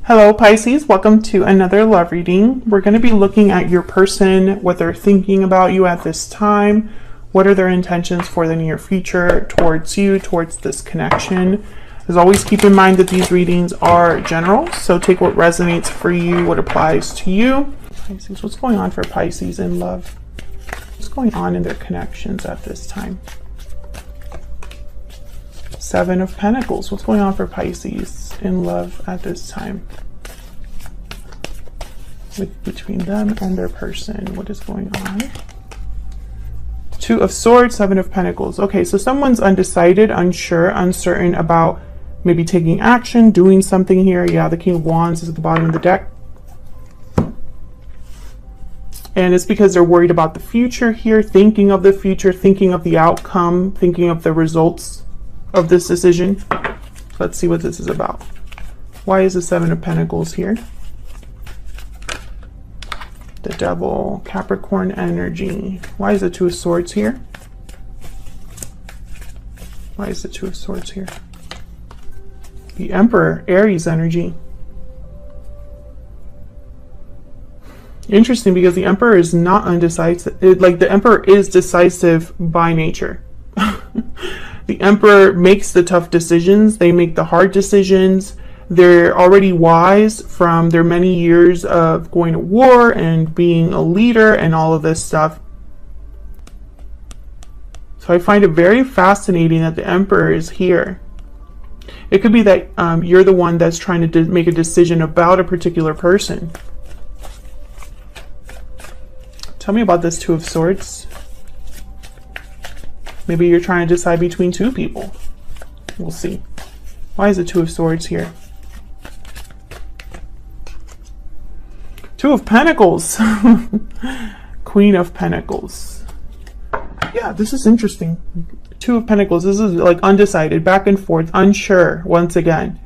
Hello Pisces, welcome to another love reading. We're going to be looking at your person, what they're thinking about you at this time, what are their intentions for the near future towards you, towards this connection. As always, keep in mind that these readings are general, so take what resonates for you, what applies to you. Pisces, what's going on for Pisces in love? What's going on in their connections at this time? Seven of Pentacles, what's going on for Pisces in love at this time? Between them and their person, what is going on? Two of Swords, Seven of Pentacles. Okay, so someone's undecided, unsure, uncertain about maybe taking action, doing something here. Yeah, the King of Wands is at the bottom of the deck. And it's because they're worried about the future here, thinking of the future, thinking of the outcome, thinking of the results of this decision. Let's see what this is about. Why is the Seven of Pentacles here? The Devil, Capricorn energy. Why is the Two of Swords here? Why is the Two of Swords here? The Emperor, Aries energy. Interesting, because the Emperor is not undecisive. The Emperor is decisive by nature. The Emperor makes the tough decisions. They make the hard decisions. They're already wise from their many years of going to war and being a leader and all of this stuff. So I find it very fascinating that the Emperor is here. It could be that you're the one that's trying to make a decision about a particular person. Tell me about this Two of Swords. Maybe you're trying to decide between two people. We'll see. Why is the Two of Swords here? Two of Pentacles. Queen of Pentacles. Yeah, this is interesting. Two of Pentacles. This is like undecided, back and forth, unsure once again.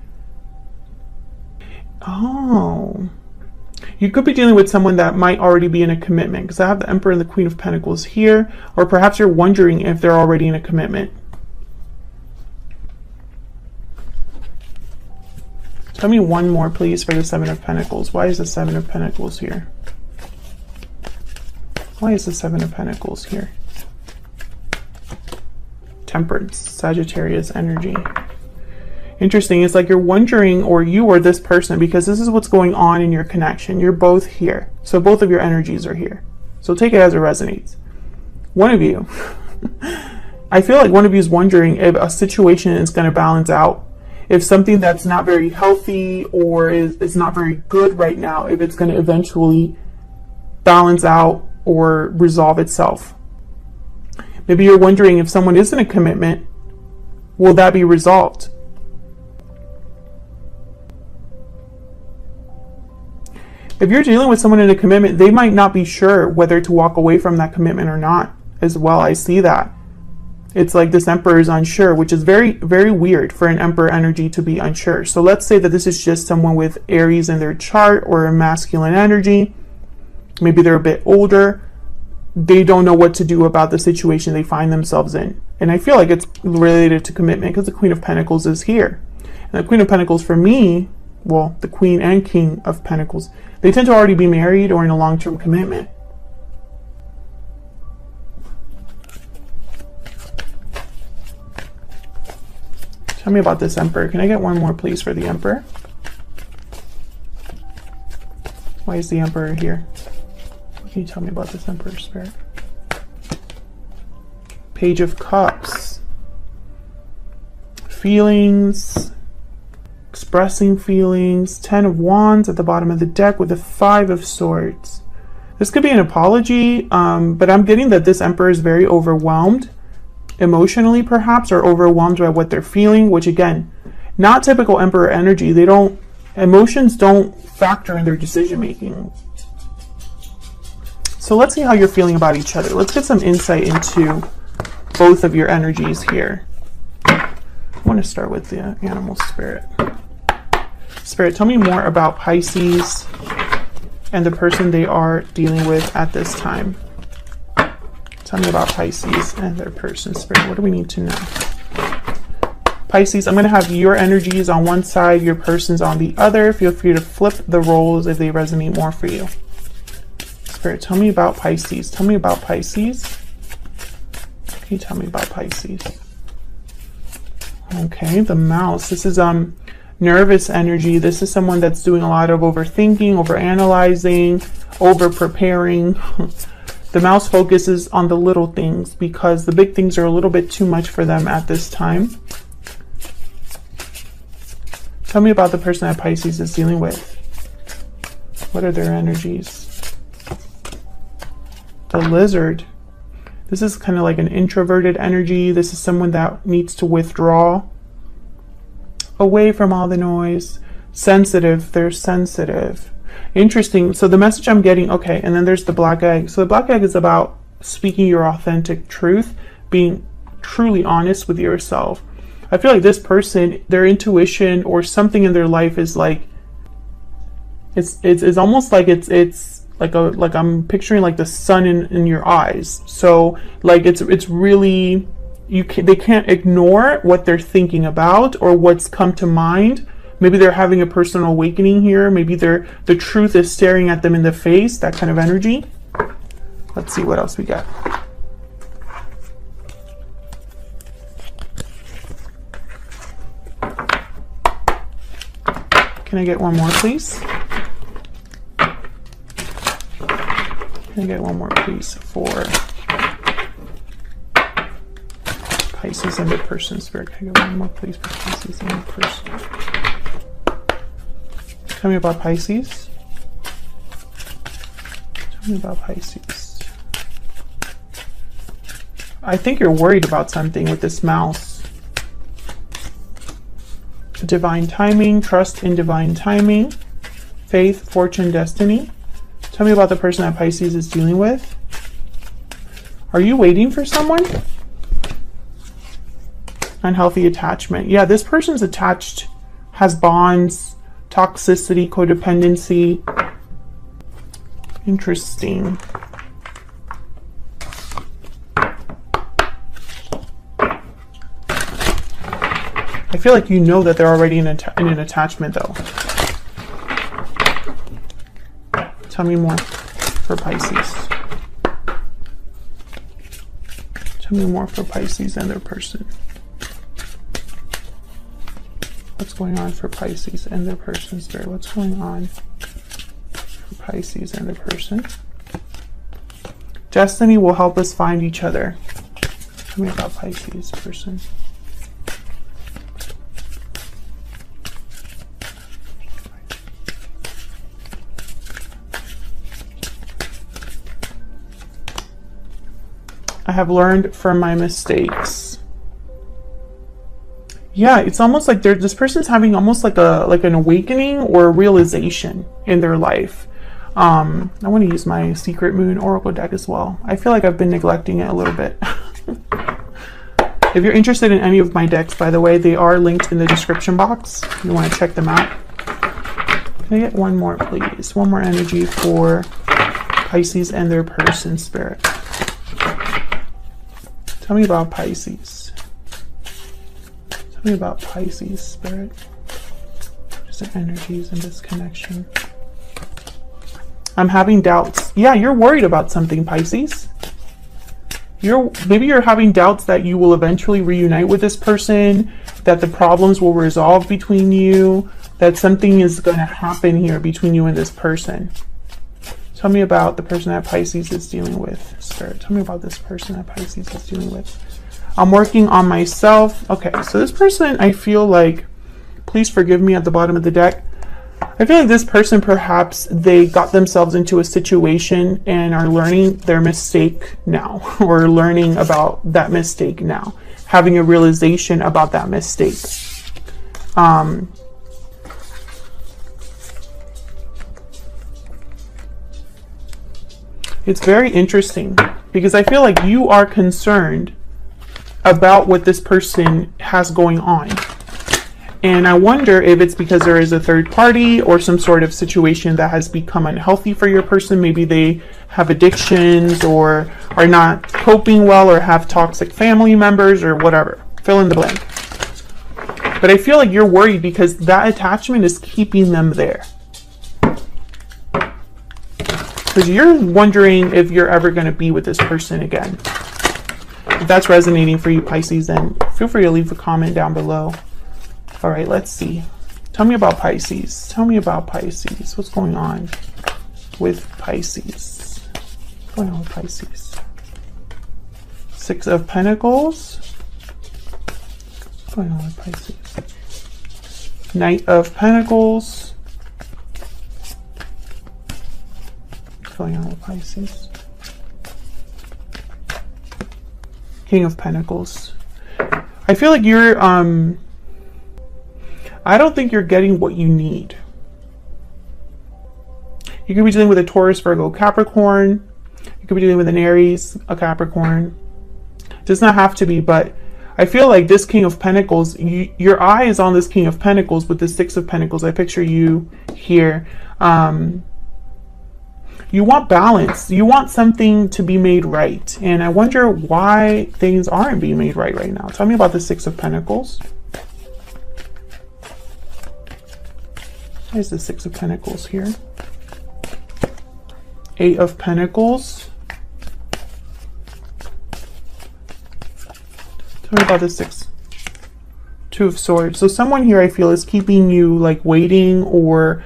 Oh. You could be dealing with someone that might already be in a commitment, because I have the Emperor and the Queen of Pentacles here. Or perhaps you're wondering if they're already in a commitment. Tell me one more, please, for the Seven of Pentacles. Why is the Seven of Pentacles here? Why is the Seven of Pentacles here? Temperance, Sagittarius energy. Interesting. It's like you're wondering, or you or this person, because this is what's going on in your connection. You're both here. So both of your energies are here. So take it as it resonates. One of you, I feel like one of you is wondering if a situation is going to balance out. If something that's not very healthy or is not very good right now, if it's going to eventually balance out or resolve itself. Maybe you're wondering, if someone is in a commitment, will that be resolved? If you're dealing with someone in a commitment, they might not be sure whether to walk away from that commitment or not as well. I see that. It's like this Emperor is unsure, which is very, very weird for an Emperor energy to be unsure. So let's say that this is just someone with Aries in their chart or a masculine energy. Maybe they're a bit older. They don't know what to do about the situation they find themselves in. And I feel like it's related to commitment, because the Queen of Pentacles is here. And the Queen of Pentacles for me, well, the Queen and King of Pentacles, they tend to already be married or in a long-term commitment. Tell me about this Emperor. Can I get one more, please, for the Emperor? Why is the Emperor here? What can you tell me about this Emperor, Spirit? Page of Cups. Feelings. Expressing feelings. Ten of Wands at the bottom of the deck with the Five of Swords. This could be an apology, but I'm getting that this Emperor is very overwhelmed. Emotionally, perhaps, or overwhelmed by what they're feeling, which again, not typical Emperor energy. Emotions don't factor in their decision making. So let's see how you're feeling about each other. Let's get some insight into both of your energies here. I want to start with the animal spirit. Spirit, tell me more about Pisces and the person they are dealing with at this time. Tell me about Pisces and their person, Spirit. What do we need to know? Pisces, I'm going to have your energies on one side, your person's on the other. Feel free to flip the roles if they resonate more for you. Spirit, tell me about Pisces. Tell me about Pisces. Can you tell me about Pisces? Okay, the mouse. This is nervous energy. This is someone that's doing a lot of overthinking, overanalyzing, over-preparing. The mouse focuses on the little things because the big things are a little bit too much for them at this time. Tell me about the person that Pisces is dealing with. What are their energies? The lizard. This is kind of like an introverted energy. This is someone that needs to withdraw away from all the noise. Sensitive. They're sensitive. Interesting. So the message I'm getting, okay, and then there's the black egg. So the black egg is about speaking your authentic truth, being truly honest with yourself. I feel like this person, their intuition or something in their life is like, it's almost like it's like I'm picturing like the sun in your eyes. So like it's really, they can't ignore what they're thinking about or what's come to mind. Maybe they're having a personal awakening here. Maybe the truth is staring at them in the face, that kind of energy. Let's see what else we got. Can I get one more, please? Can I get one more, please, for Pisces and the person? Spirit, can I get one more, please, for Pisces and the person? Tell me about Pisces. Tell me about Pisces. I think you're worried about something with this mouse. Divine timing, trust in divine timing, faith, fortune, destiny. Tell me about the person that Pisces is dealing with. Are you waiting for someone? Unhealthy attachment. Yeah, this person's attached, has bonds, toxicity, codependency. Interesting. I feel like you know that they're already in an attachment, though. Tell me more for Pisces. Tell me more for Pisces and their person. What's going on for Pisces and their person, Spirit? What's going on for Pisces and their person? Destiny will help us find each other. Tell me about Pisces person. I have learned from my mistakes. Yeah, it's almost like this person's having almost like an awakening or a realization in their life. I want to use my Secret Moon Oracle deck as well. I feel like I've been neglecting it a little bit. If you're interested in any of my decks, by the way, they are linked in the description box. If you want to check them out. Can I get one more, please? One more energy for Pisces and their person, Spirit. Tell me about Pisces. Tell me about Pisces, Spirit. Just the energies and this connection. I'm having doubts. Yeah, you're worried about something, Pisces. Maybe you're having doubts that you will eventually reunite with this person, that the problems will resolve between you, that something is going to happen here between you and this person. Tell me about the person that Pisces is dealing with, Spirit. Tell me about this person that Pisces is dealing with. I'm working on myself. Okay, so this person, I feel like, please forgive me at the bottom of the deck. I feel like this person, perhaps they got themselves into a situation and are learning their mistake now, or learning about that mistake now, having a realization about that mistake. It's very interesting because I feel like you are concerned about what this person has going on. And I wonder if it's because there is a third party or some sort of situation that has become unhealthy for your person. Maybe they have addictions or are not coping well or have toxic family members or whatever. Fill in the blank. But I feel like you're worried because that attachment is keeping them there. Because you're wondering if you're ever going to be with this person again. If that's resonating for you, Pisces, then feel free to leave a comment down below. All right, let's see. Tell me about Pisces. Tell me about Pisces. What's going on with Pisces? What's going on with Pisces? Six of Pentacles. What's going on with Pisces? Knight of Pentacles. What's going on with Pisces? King of Pentacles. I feel like you're, I don't think you're getting what you need. You could be dealing with a Taurus, Virgo, Capricorn. You could be dealing with an Aries, a Capricorn. It does not have to be, but I feel like this King of Pentacles, your eye is on this King of Pentacles with the Six of Pentacles. I picture you here. You want balance. You want something to be made right. And I wonder why things aren't being made right now. Tell me about the Six of Pentacles. There's the Six of Pentacles here. Eight of Pentacles. Tell me about the Six. Two of Swords. So someone here I feel is keeping you like waiting, or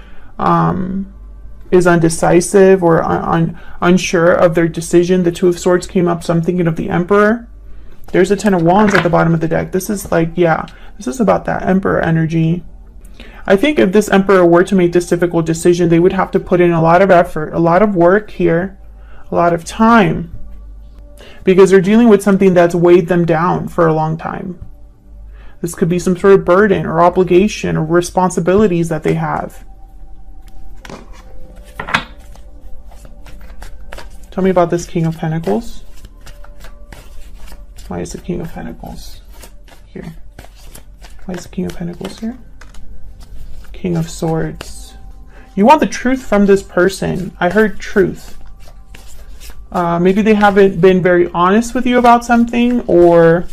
is undecisive or unsure of their decision. The Two of Swords came up, so I'm thinking of the Emperor. There's a Ten of Wands at the bottom of the deck. This is like, yeah, this is about that Emperor energy. I think if this Emperor were to make this difficult decision, they would have to put in a lot of effort, a lot of work here, a lot of time, because they're dealing with something that's weighed them down for a long time. This could be some sort of burden or obligation or responsibilities that they have. Tell me about this King of Pentacles. Why is the King of Pentacles here? Why is the King of Pentacles here? King of Swords. You want the truth from this person. I heard truth. Maybe they haven't been very honest with you about something, or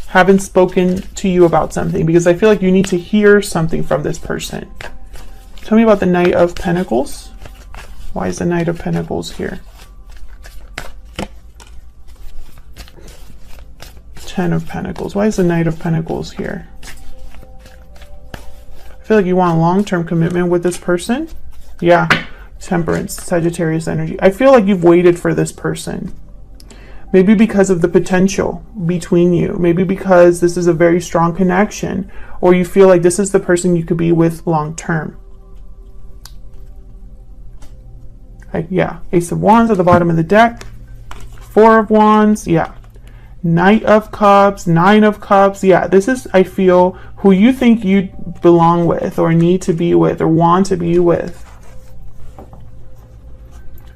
haven't spoken to you about something, because I feel like you need to hear something from this person. Tell me about the Knight of Pentacles. Why is the Knight of Pentacles here? Ten of Pentacles. Why is the Knight of Pentacles here? I feel like you want a long-term commitment with this person. Yeah. Temperance, Sagittarius energy. I feel like you've waited for this person. Maybe because of the potential between you. Maybe because this is a very strong connection, or you feel like this is the person you could be with long-term. Yeah. Ace of Wands at the bottom of the deck. Four of Wands. Yeah. Knight of Cups, Nine of Cups. Yeah, this is, I feel, who you think you belong with, or need to be with, or want to be with.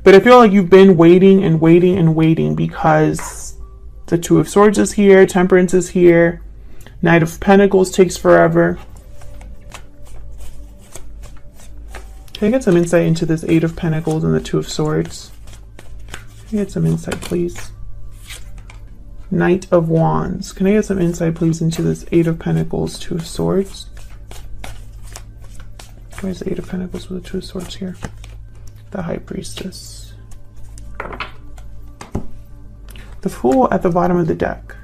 But I feel like you've been waiting and waiting and waiting, because the Two of Swords is here, Temperance is here, Knight of Pentacles takes forever. Can I get some insight into this Eight of Pentacles and the Two of Swords? Can I get some insight, please? Knight of Wands. Can I get some insight, please, into this Eight of Pentacles, Two of Swords? Where's the Eight of Pentacles with the Two of Swords here? The High Priestess. The Fool at the bottom of the deck.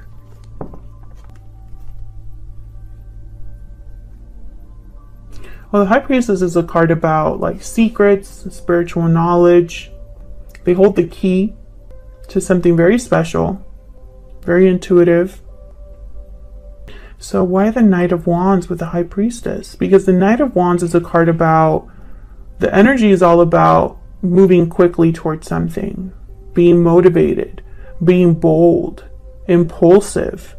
Well, the High Priestess is a card about like secrets, spiritual knowledge. They hold the key to something very special, very intuitive. So why the Knight of Wands with the High Priestess? Because the Knight of Wands is a card about, the energy is all about moving quickly towards something, being motivated, being bold, impulsive,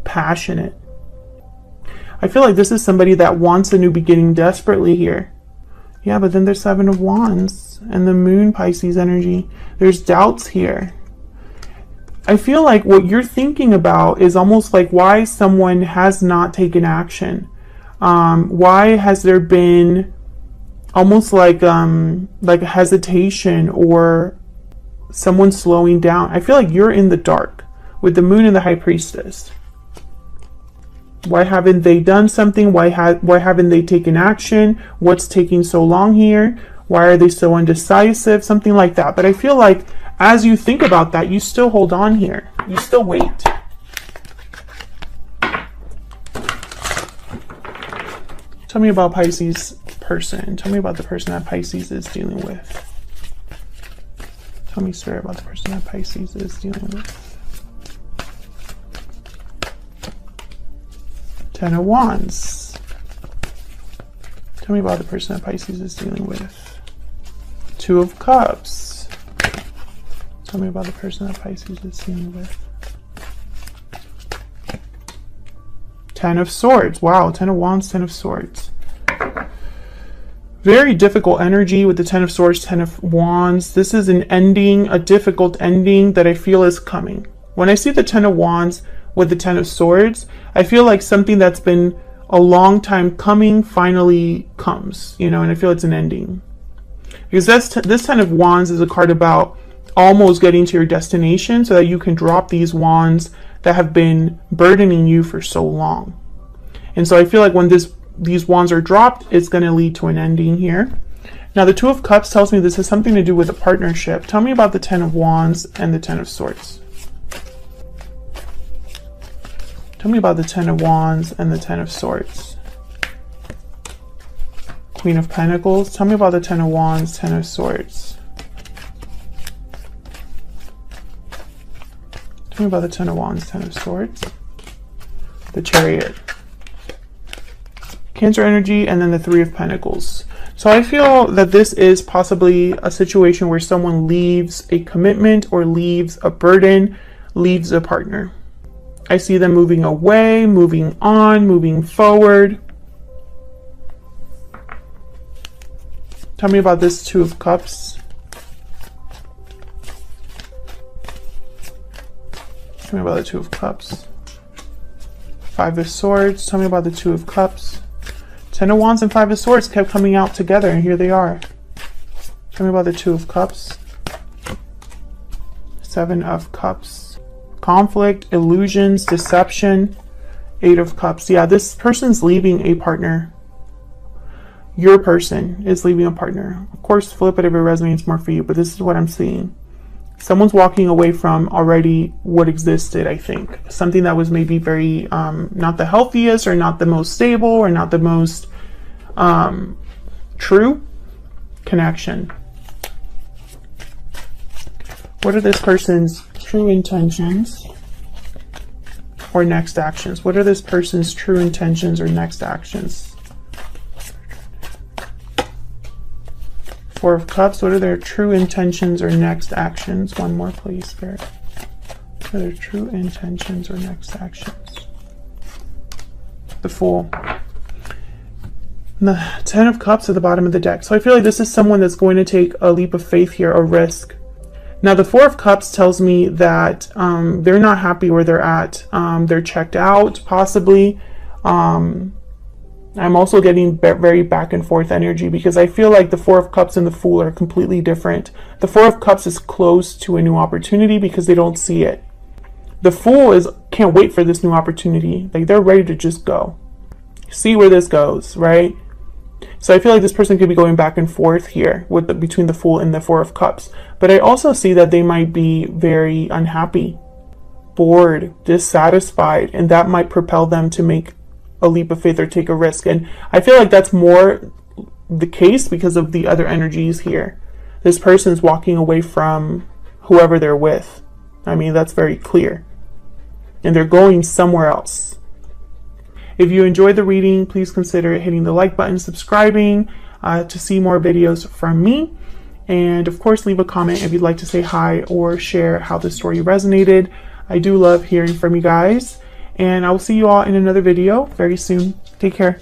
passionate. I feel like this is somebody that wants a new beginning desperately here. Yeah, but then there's Seven of Wands and the Moon, Pisces energy. There's doubts here. I feel like what you're thinking about is almost like why someone has not taken action. Why has there been almost like a hesitation, or someone slowing down? I feel like you're in the dark with the Moon and the High Priestess. Why haven't they done something? Why haven't they taken action? What's taking so long here? Why are they so undecisive? Something like that. But I feel like as you think about that, you still hold on here. You still wait. Tell me about Pisces person. Tell me about the person that Pisces is dealing with. Tell me, Spirit, about the person that Pisces is dealing with. Ten of Wands. Tell me about the person that Pisces is dealing with. Two of Cups. Tell me about the person that Pisces is dealing with. Ten of Swords. Wow, Ten of Wands, Ten of Swords. Very difficult energy with the Ten of Swords, Ten of Wands. This is an ending, a difficult ending that I feel is coming. When I see the Ten of Wands with the Ten of Swords, I feel like something that's been a long time coming finally comes, you know, and I feel it's an ending. Because this Ten of Wands is a card about almost getting to your destination so that you can drop these wands that have been burdening you for so long. And so I feel like when these wands are dropped, it's going to lead to an ending here. Now, the Two of Cups tells me this has something to do with a partnership. Tell me about the Ten of Wands and the Ten of Swords. Tell me about the Ten of Wands and the Ten of Swords. Queen of Pentacles. Tell me about the Ten of Wands, Ten of Swords. Tell me about the Ten of Wands, Ten of Swords. The Chariot. Cancer energy, and then the Three of Pentacles. So I feel that this is possibly a situation where someone leaves a commitment or leaves a burden, leaves a partner. I see them moving away, moving on, moving forward. Tell me about this Two of Cups. Tell me about the Two of Cups. Five of Swords. Tell me about the Two of Cups. Ten of Wands and Five of Swords kept coming out together, and here they are. Tell me about the Two of Cups. Seven of Cups. Conflict, illusions, deception. Eight of Cups. Yeah, this person's leaving a partner. Your person is leaving a partner. Of course, flip it if it resonates more for you, but this is what I'm seeing. Someone's walking away from already what existed, I think. Something that was maybe very, not the healthiest or not the most stable or not the most true connection. What are this person's true intentions or next actions? What are this person's true intentions or next actions? Four of Cups. What are their true intentions or next actions? One more, please, Spirit. What are their true intentions or next actions? The Fool. And the Ten of Cups at the bottom of the deck. So I feel like this is someone that's going to take a leap of faith here, a risk. Now, the Four of Cups tells me that they're not happy where they're at. They're checked out, possibly. I'm also getting very back and forth energy because I feel like the Four of Cups and the Fool are completely different. The Four of Cups is close to a new opportunity because they don't see it. The Fool can't wait for this new opportunity. Like, they're ready to just go. See where this goes, right? So I feel like this person could be going back and forth here between the Fool and the Four of Cups. But I also see that they might be very unhappy, bored, dissatisfied, and that might propel them to make a leap of faith or take a risk. And I feel like that's more the case because of the other energies here. This person's walking away from whoever they're with. I mean, that's very clear. And they're going somewhere else. If you enjoyed the reading, please consider hitting the like button, subscribing to see more videos from me. And of course, leave a comment if you'd like to say hi or share how the story resonated. I do love hearing from you guys. And I will see you all in another video very soon. Take care.